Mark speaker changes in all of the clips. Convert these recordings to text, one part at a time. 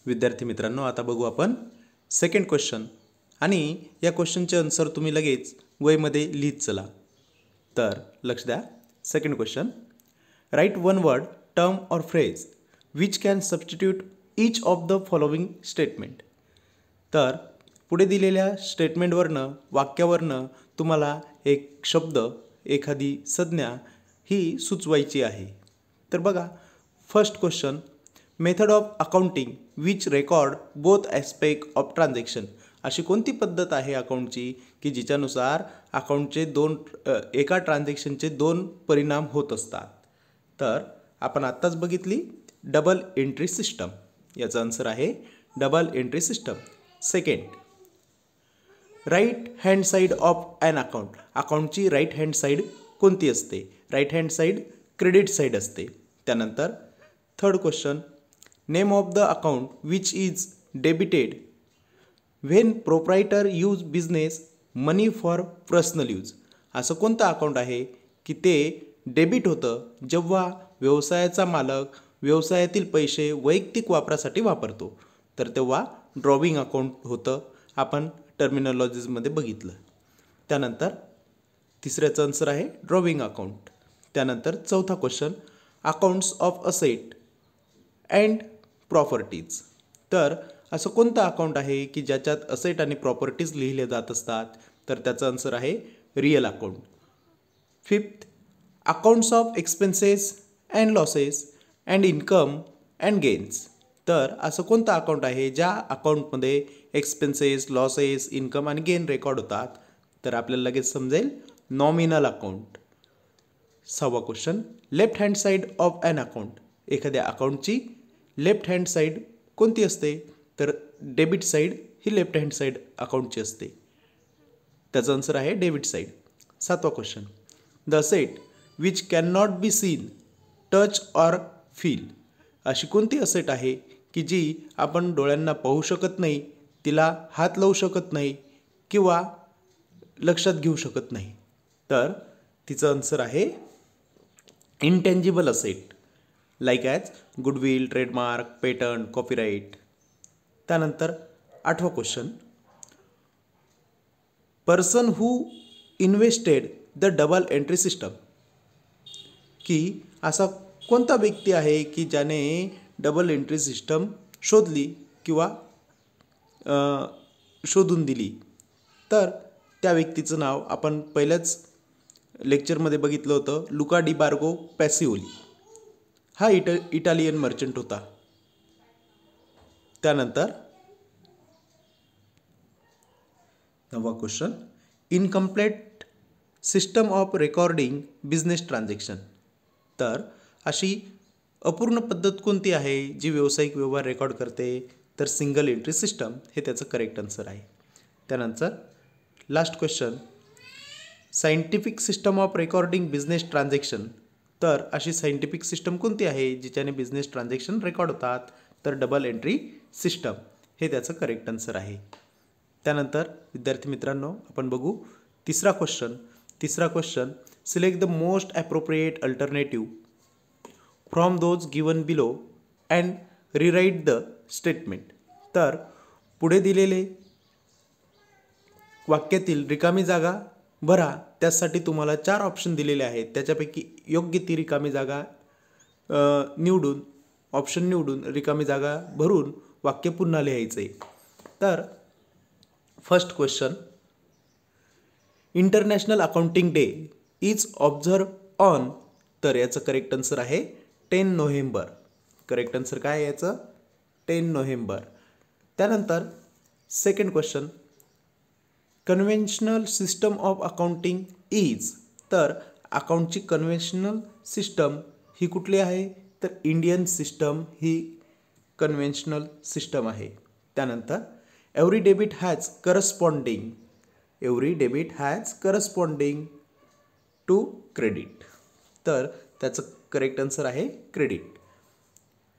Speaker 1: विद्यार्थी मित्रांनो, आता बघू आपण सेकंड क्वेश्चन आणि या क्वेश्चनचे आन्सर तुम्ही लगेच वहीमध्ये लिहित चला. तर लक्ष द्या. Second question, write one word, term or phrase which can substitute each of the following statement. तर पुढे दिलेल्या स्टेटमेंटवरनं वाक्यावरनं तुम्हाला एक शब्द, एखादी संज्ञा ही सुचवायची आहे. तर बघा, first question, method of accounting which record both aspect of transaction. अशी कोणती पद्धत आहे अकाउंटची की जिच्यानुसार अकाउंटचे एका ट्रान्झॅक्शनचे दोन परिणाम होत असतात. तर आपण आत्ताच बघितली डबल एंट्री सिस्टम. याचा आन्सर आहे double entry system. Second, right hand side of an account. अकाउंटची राईट हँड साईड कोणती असते? Right hand side credit side असते. त्यानंतर third question, name of the account which is debited when proprietor use business money for personal use. असं कोणतं account आहे की ते डेबिट होतं जेव्हा व्यवसायाचा मालक व्यवसायातील पैसे वैयक्तिक वापरासाठी वापरतो. तर तेव्हा ड्रॉविंग अकाउंट होतं. आपण टर्मिनॉलॉजीजमध्ये बघितलं. त्यानंतर तिसऱ्याचं आन्सर आहे ड्रॉविंग अकाउंट. त्यानंतर चौथा question, accounts of asset and properties. तर असं कोणतं अकाउंट आहे की ज्याच्यात असेट आणि प्रॉपर्टीज लिहिले जात असतात? तर त्याचं आन्सर आहे real account. Fifth, accounts of expenses and losses and income and gains. तर असं कोणतं अकाउंट आहे ज्या अकाउंटमध्ये एक्सपेन्सेस, लॉसेस, इन्कम आणि गेन रेकॉर्ड होतात? तर आपल्याला लगेच समजेल नॉमिनल अकाउंट. सहावा question, left hand side of an account. एखाद्या अकाउंटची लेफ्ट हँड साईड कोणती असते? तर डेबिट साईड ही लेफ्ट हँड साईड अकाउंटची असते. त्याचा आन्सर आहे डेबिट साईड. सातवा question, the asset which can not be seen, touch or feel. अशी कोणती असेट आहे की जी आपण डोळ्यांना पाहू शकत नाही, तिला हात लावू शकत नाही किंवा लक्षात घेऊ शकत नाही? तर तिचं आन्सर आहे intangible asset, like as goodwill, trademark, patent, copyright. त्यानंतर आठवा question, person who invested the double entry system. की असा कोणता व्यक्ती आहे की ज्याने डबल एंट्री सिस्टम शोधली किंवा शोधून दिली? तर त्या व्यक्तीचं नाव आपण पहिल्याच लेक्चरमध्ये बघितलं होतं, लुका डी बार्गो पॅसिओली. हा इटालियन मर्चंट होता. त्यानंतर नववा question, incomplete system of recording business transaction. तर अशी अपूर्ण पद्धत कोणती आहे जी व्यावसायिक व्यवहार रेकॉर्ड करते? तर सिंगल एंट्री सिस्टम हे त्याचं करेक्ट आन्सर आहे. त्यानंतर last question, scientific system of recording business transaction. तर अशी सायंटिफिक सिस्टम कोणती आहे जिच्याने बिझनेस ट्रान्झॅक्शन रेकॉर्ड होतात? तर डबल एंट्री सिस्टम हे त्याचं करेक्ट आन्सर आहे. त्यानंतर विद्यार्थी मित्रांनो, आपण बघू तिसरा question, select the most appropriate alternative from those given below and rewrite the statement. तर पुढे दिलेले वाक्यातील रिकामी जागा भरा. त्यासाठी तुम्हाला 4 ऑप्शन दिलेले आहेत. त्याच्यापैकी योग्य ती रिकामी जागा निवडून रिकामी जागा भरून वाक्य पुन्हा लिहायचं आहे. तर first question, international accounting day is observe on. तर याचं करेक्ट आन्सर आहे 10 नोव्हेंबर. करेक्ट आन्सर काय आहे याचं? 10 नोव्हेंबर. त्यानंतर second question, conventional system of accounting is. तर अकाउंटची कन्व्हेन्शनल सिस्टम ही कुठली आहे? तर इंडियन सिस्टम ही कन्व्हेन्शनल सिस्टम आहे. त्यानंतर every debit has corresponding to credit. तर त्याचं करेक्ट आन्सर आहे क्रेडिट.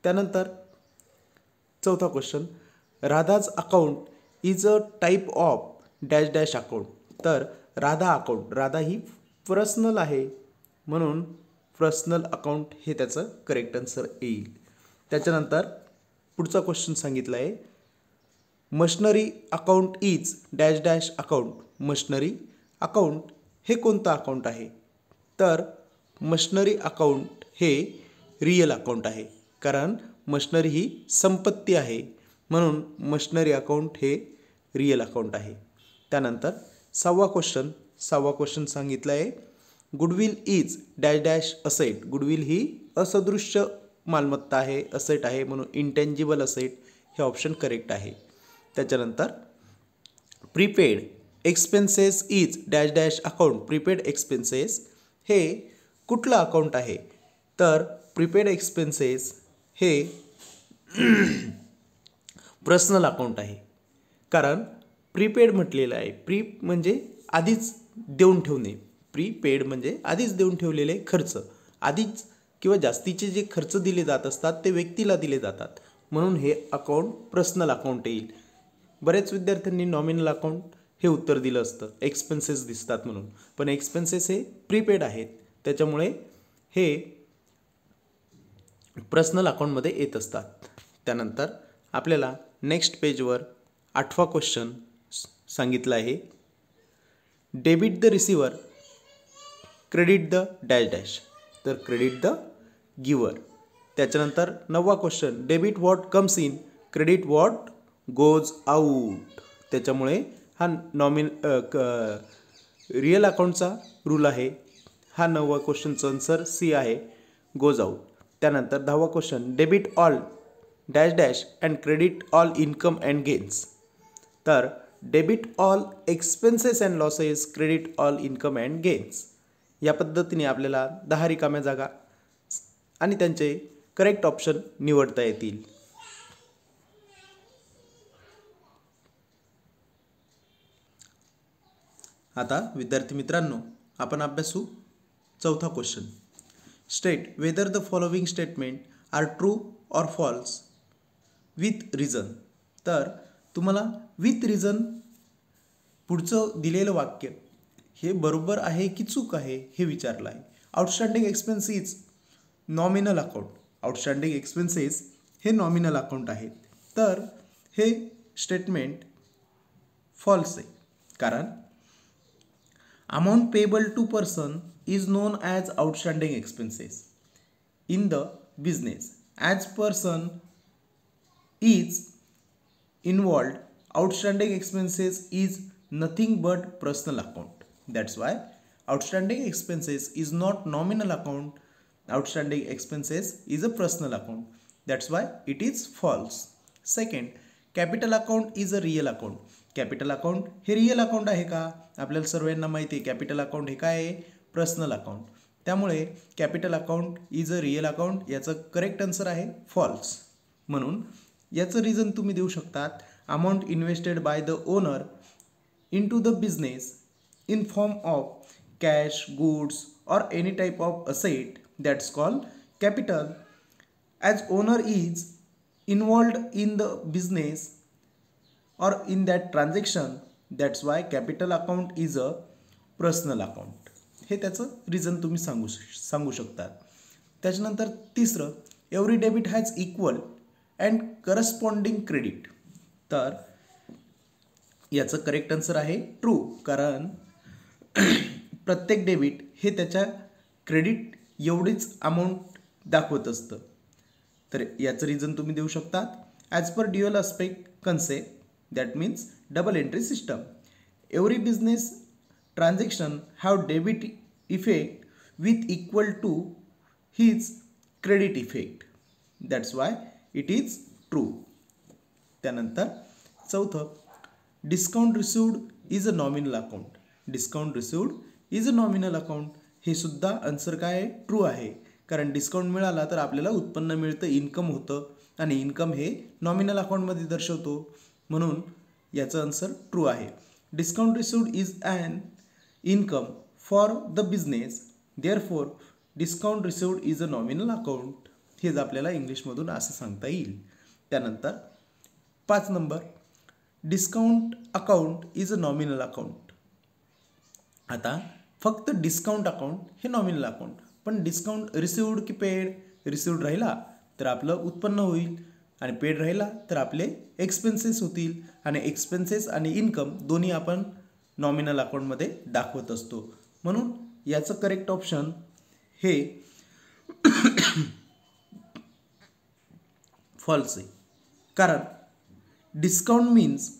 Speaker 1: त्यानंतर चौथा question, Radha's account is a type of dash dash account. तर राधा ही पर्सनल आहे म्हणून पर्सनल अकाउंट हे त्याचं करेक्ट आन्सर येईल. त्याच्यानंतर पुढचा क्वेश्चन सांगितला आहे, machinery account is dash dash account. Machinery account हे कोणतं अकाउंट आहे? तर मशनरी अकाउंट हे रिअल अकाउंट आहे, कारण मशनरी ही संपत्ती आहे, म्हणून मशनरी अकाउंट हे रिअल अकाउंट आहे. त्यानंतर सहावा क्वेश्चन सांगितला आहे, goodwill is dash dash asset. Goodwill ही असदृश्य मालमत्ता आहे, असेट आहे, म्हणून इंटेंजिबल असेट हे ऑप्शन करेक्ट आहे. त्याच्यानंतर prepaid expenses is dash dash account. Prepaid expenses हे कुठलं अकाउंट आहे? तर प्रीपेड एक्सपेन्सेस हे पर्सनल अकाउंट आहे, कारण प्रीपेड म्हटलेलं आहे. प्री म्हणजे आधीच देऊन ठेवणे, प्रीपेड म्हणजे आधीच देऊन ठेवलेले खर्च, आधीच किंवा जास्तीचे जे खर्च दिले जात असतात ते व्यक्तीला दिले जातात, म्हणून हे अकाउंट पर्सनल अकाउंट येईल. बरेच विद्यार्थ्यांनी नॉमिनल अकाउंट हे उत्तर दिलं असतं, एक्सपेन्सेस दिसतात म्हणून, पण एक्सपेन्सेस हे प्रीपेड आहेत, त्याच्यामुळे हे पर्सनल अकाउंटमध्ये येत असतात. त्यानंतर आपल्याला नेक्स्ट पेजवर 8वा क्वेश्चन सांगितला आहे, debit the receiver, credit the dash dash. तर क्रेडिट द गिवर. त्याच्यानंतर 9वा question, debit what comes in, credit what goes out. त्याच्यामुळे हा रिअल अकाउंटचा रूल आहे. हा 9वा क्वेश्चनचा आन्सर सी आहे, गोज आउट. त्यानंतर 10वा question, debit all dash dash and credit all income and gains. तर debit all expenses and losses, credit all income and gains. या पद्धतीने आपल्याला 10 रिकाम्या जागा आणि त्यांचे करेक्ट ऑप्शन निवडता येतील. आता विद्यार्थी मित्रांनो, आपण अभ्यासू 4था question. State whether the following statement are true or false with reason. तर तुम्हाला विथ रिझन पुढचं दिलेलं वाक्य हे बरोबर आहे की चूक आहे हे विचारलं आहे. Outstanding expenses nominal account. Outstanding expenses हे नॉमिनल अकाउंट आहेत, तर हे स्टेटमेंट फॉल्स आहे, कारण amount payable to person is known as outstanding expenses in the business. As person is involved, outstanding expenses is nothing but personal account. That's why outstanding expenses is not nominal account. Outstanding expenses is a personal account. That's why it is false. Second, capital account is a real account. Capital account हे real account आहे का? आपल्याला सर्वांना माहिती आहे capital account हे काय आहे? Personal account. त्यामुळे capital account is a real account. याचं करेक्ट आन्सर आहे फॉल्स. म्हणून याचं रिझन तुम्ही देऊ शकतात, amount invested by the owner into the business in form of cash, goods or any type of asset, that's called capital. As owner is involved in the business or in that transaction, that's why capital account is a personal account. हे त्याचं reason तुम्ही सांगू शकतात. त्याच्यानंतर तिसरं, every debit has equal and corresponding credit. तर याचं correct answer आहे ट्रू, कारण प्रत्येक डेबिट हे त्याच्या क्रेडिट एवढीच अमाऊंट दाखवत असतं. तर याचं रिझन तुम्ही देऊ शकतात, as per dual aspect concept, that means double entry system. Every business transaction have debit effect with equal to his credit effect. That's why it is true. त्यानंतर चौथं, discount received is a nominal account. Discount received is a nominal account. हे सुद्धा answer काय आहे? True आहे, कारण discount मिळाला तर आपल्याला उत्पन्न मिळतं, इन्कम होतं, आणि इन्कम हे नॉमिनल अकाउंटमध्ये दर्शवतो, म्हणून याचं आन्सर ट्रू आहे. Discount received is an income for the business, therefore discount received is a nominal account. हेच आपल्याला इंग्लिशमधून असं सांगता येईल. त्यानंतर 5 number, discount account is a nominal account. आता फक्त डिस्काउंट अकाउंट हे नॉमिनल अकाउंट, पण डिस्काउंट रिसिव्ड की पेड? रिसिव्ड राहिला तर आपलं उत्पन्न होईल, आणि पेड राहिला तर आपले एक्सपेन्सेस होतील आणि एक्सपेन्सेस आणि इन्कम दोन्ही आपण नॉमिनल अकाउंटमध्ये दाखवत असतो. म्हणून याचं करेक्ट ऑप्शन हे फॉल्स आहे. कारण discount means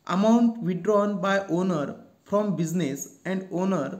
Speaker 1: amount withdrawn bye owner from business and owner